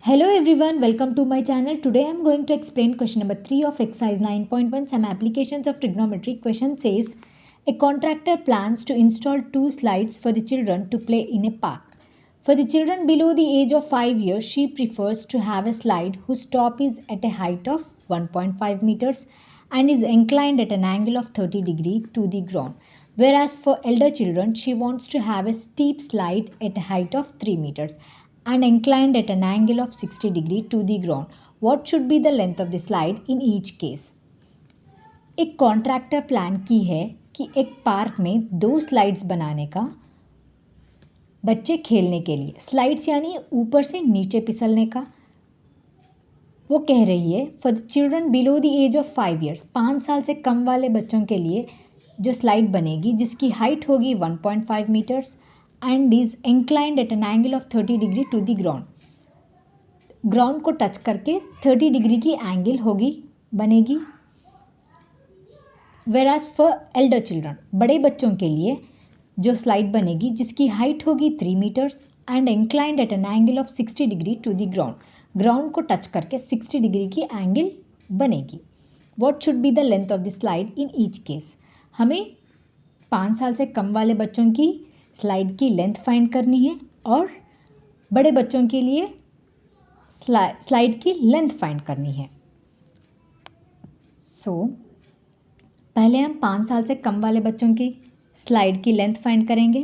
Hello everyone, welcome to my channel. Today I am going to explain question number 3 of exercise 9.1. Some applications of trigonometry. Question says a contractor plans to install 2 slides for the children to play in a park. For the children below the age of 5 years, she prefers to have a slide whose top is at a height of 1.5 meters and is inclined at an angle of 30 degree to the ground. Whereas for elder children, she wants to have a steep slide at a height of 3 meters and inclined at an angle of 60 degree to the ground. What should be the length of the slide in each case? एक contractor plan की है कि एक park में 2 slides बनाने का बच्चे खेलने के लिए। स्लाइड्स यानी ऊपर से नीचे फिसलने का। वो कह रही है for the children below the age of 5 years, 5 साल से कम वाले बच्चों के लिए जो स्लाइड बनेगी जिसकी हाइट होगी 1.5 metres and is inclined at an angle of 30 degree to the ground. Ground को टच करके 30 डिग्री की एंगल होगी बनेगी। वेराज फॉर एल्डर चिल्ड्रन, बड़े बच्चों के लिए जो स्लाइड बनेगी जिसकी हाइट होगी 3 metres and inclined at an angle of 60 degree to the ground. Ground को टच करके 60 डिग्री की एंगल बनेगी। What should be the length of the slide in each case? हमें 5 साल से कम वाले बच्चों की स्लाइड की लेंथ फाइंड करनी है और बड़े बच्चों के लिए स्लाइड की लेंथ फाइंड करनी है। पहले हम 5 साल से कम वाले बच्चों की स्लाइड की लेंथ फाइंड करेंगे।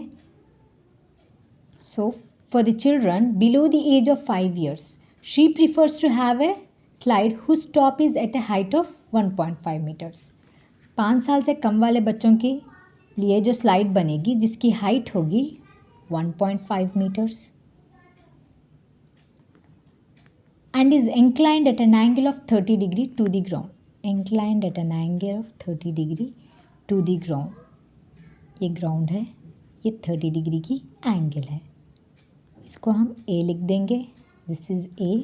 For the children below the age of 5 years, she prefers to have a slide whose top is at a height of 1.5 metres. 5 साल से कम वाले बच्चों के लिए जो स्लाइड बनेगी जिसकी हाइट होगी 1.5 metres and is inclined at an angle of 30 degree to the ground. Inclined at an angle of 30 degree to the ground. ये ग्राउंड है, ये 30 डिग्री की एंगल है। इसको हम ए लिख देंगे। This is A,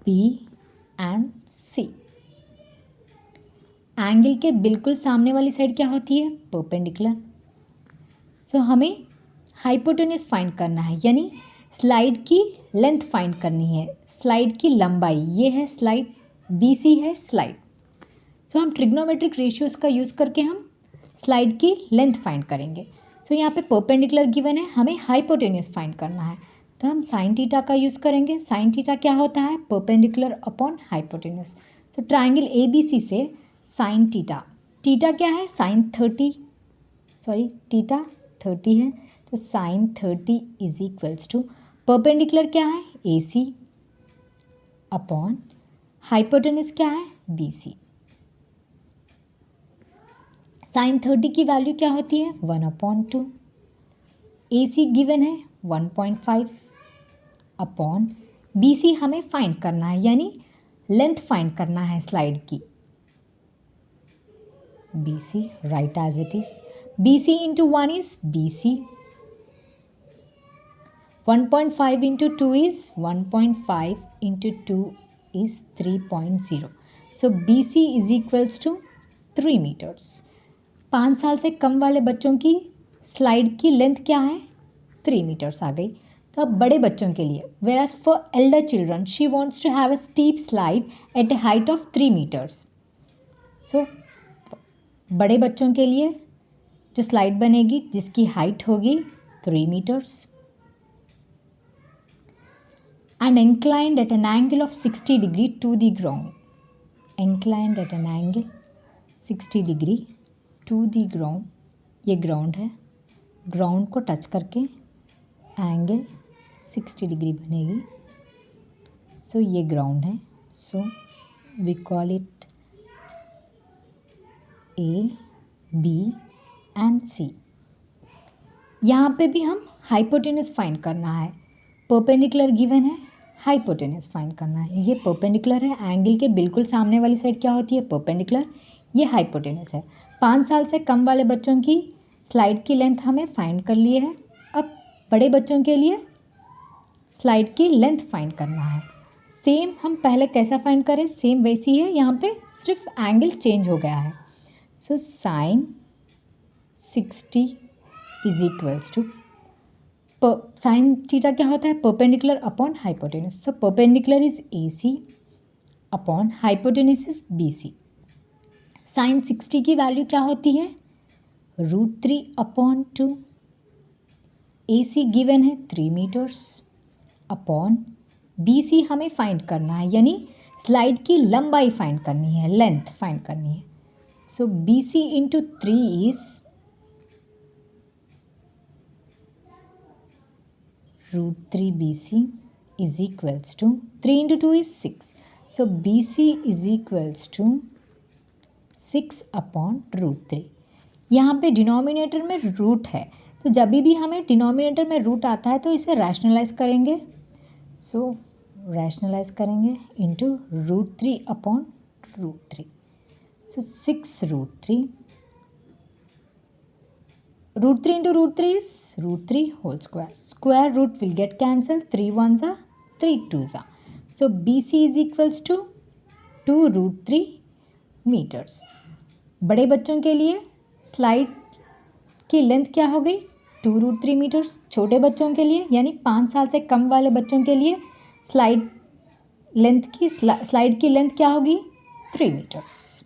B and C. Angle के बिल्कुल सामने वाली साइड क्या होती है? परपेंडिकुलर। हमें हाइपोटेन्यूज फाइंड करना है, यानी स्लाइड की लेंथ फाइंड करनी है, स्लाइड की लंबाई। ये है स्लाइड, बी सी है स्लाइड। हम ट्रिग्नोमेट्रिक रेशियोज का यूज़ करके हम स्लाइड की लेंथ फाइंड करेंगे। यहाँ पे परपेंडिकुलर गिवन है, हमें हाइपोटेन्यूज फाइंड करना है, तो हम साइन थीटा का यूज़ करेंगे। साइन थीटा क्या होता है? Perpendicular upon hypotenuse. Triangle A B C से साइन थीटा, थीटा क्या है? थीटा 30 है, तो sine 30 is equals to perpendicular क्या है? ए सी अपॉन हाइपोटेन्यूज क्या है? B C. साइन 30 की वैल्यू क्या होती है? 1/2। ए सी गिवन है 1.5 अपॉन बी सी हमें फाइंड करना है, यानी लेंथ फाइंड करना है स्लाइड की। BC, write as it is. BC into 1 is BC. 1.5 into 2 is 1.5 into 2 is 3.0. So BC is equals to 3 meters. 5 साल से कम वाले बच्चों की स्लाइड की लेंथ क्या है? 3 मीटर्स आ गई। तो अब बड़े बच्चों के लिए, whereas for elder children she wants to have a steep slide at a height of 3 meters. बड़े बच्चों के लिए जो स्लाइड बनेगी जिसकी हाइट होगी 3 metres and inclined at an angle of 60 degree to the ground. Inclined at an angle 60 degree to the ground. ये ground है, ग्राउंड को टच करके एंगल 60 डिग्री बनेगी। ये ग्राउंड है, we call it A, B and C. यहाँ पे भी हम हाइपोटेन्यूज फाइंड करना है। परपेंडिकुलर गिवन है, हाइपोटेन्यूज फाइंड करना है। ये परपेंडिकुलर है, एंगल के बिल्कुल सामने वाली साइड क्या होती है? परपेंडिकुलर। ये हाइपोटेन्यूज है। 5 साल से कम वाले बच्चों की स्लाइड की लेंथ हमें फाइंड कर लिए है। अब बड़े बच्चों के लिए स्लाइड की लेंथ फाइंड करना है। सेम हम पहले कैसा फाइंड करें, सेम वैसी है, यहाँ पे सिर्फ एंगल चेंज हो गया है। Sine 60 is equals to sine theta क्या होता है? Perpendicular upon hypotenuse. So perpendicular is AC upon hypotenuse is BC. Sine 60 की वैल्यू क्या होती है? √3 अपॉन 2. AC गिवन है 3 मीटर्स अपॉन BC हमें फाइंड करना है, यानी स्लाइड की लंबाई फाइंड करनी है, लेंथ फाइंड करनी है. सो BC into 3 is √3 BC is equals to 3 into 2 is 6. So BC is equals to 6 upon √3. यहाँ पे डिनोमिनेटर में रूट है, तो जब भी हमें डिनोमिनेटर में रूट आता है तो इसे रैशनलाइज करेंगे. सो रैशनलाइज करेंगे into √3 upon √3. So 6 √3 into √3 is √3 whole square. Square root will get cancelled. 3 ones are 3 twos are. So BC is equals to 2 √3 meters. बड़े बच्चों के लिए स्लाइड की लेंथ क्या हो गई? 2 √3 मीटर्स. छोटे बच्चों के लिए यानी 5 साल से कम वाले बच्चों के लिए स्लाइड की लेंथ क्या होगी? 3 मीटर्स.